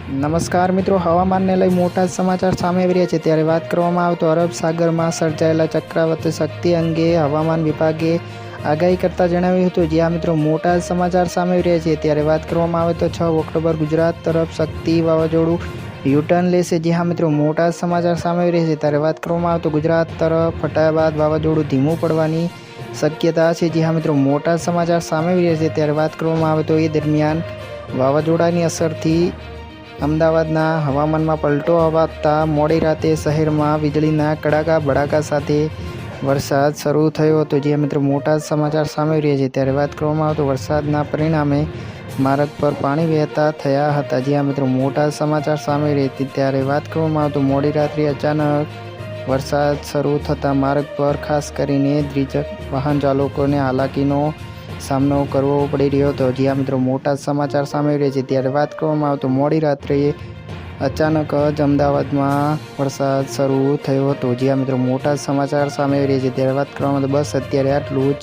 નમસ્કાર મિત્રો, હવામાનને લઈ મોટા સમાચાર સામે આવી રહ્યા છે। ત્યારે વાત કરવામાં આવે તો અરબ સાગરમાં સર્જાયેલા ચક્રવાત શક્તિ અંગે હવામાન વિભાગે આગાહી કરતા જણાવ્યું હતું। જ્યાં મિત્રો મોટા સમાચાર સામે આવી રહ્યા છે। ત્યારે વાત કરવામાં આવે તો 6 ઓક્ટોબર ગુજરાત તરફ શક્તિ વાવાઝોડું યુટર્ન લેશે। જ્યાં મિત્રો મોટા સમાચાર સામે આવી રહ્યા છે। ત્યારે વાત કરવામાં આવે તો ગુજરાત તરફ હટાયા બાદ વાવાઝોડું ધીમું પડવાની શક્યતા છે। જ્યાં મિત્રો મોટા સમાચાર સામે આવી રહ્યા છે। ત્યારે વાત કરવામાં આવે તો એ દરમિયાન વાવાઝોડાની અસરથી અમદાવાદના હવામાનમાં પલટો આવતા મોડી રાતે શહેરમાં વીજળીના કડાકા ભડાકા સાથે વરસાદ શરૂ થયો હતો। જે મિત્રો મોટા સમાચાર સામે આવી રહ્યા છે। ત્યારે વાત કરવામાં આવે તો વરસાદના પરિણામે માર્ગ પર પાણી વહેતા થયા હતા। જ્યાં મિત્રો મોટા સમાચાર સામે આવી રહ્યા છે। ત્યારે વાત કરવામાં આવે તો મોડી રાત્રે અચાનક વરસાદ શરૂ થતાં માર્ગ પર ખાસ કરીને દ્વિચક્ર વાહન ચાલકોને હાલાકીનો સામનો કરવો પડી રહ્યો હતો। જ્યાં મિત્રો મોટા સમાચાર સામે આવી રહ્યા છે। ત્યારે વાત કરવામાં આવે તો મોડી રાત્રે અચાનક જ અમદાવાદમાં વરસાદ શરૂ થયો હતો। જ્યાં મિત્રો મોટા સમાચાર સામે આવી રહ્યા છે। ત્યારે વાત કરવામાં આવે તો બસ અત્યારે આટલું જ।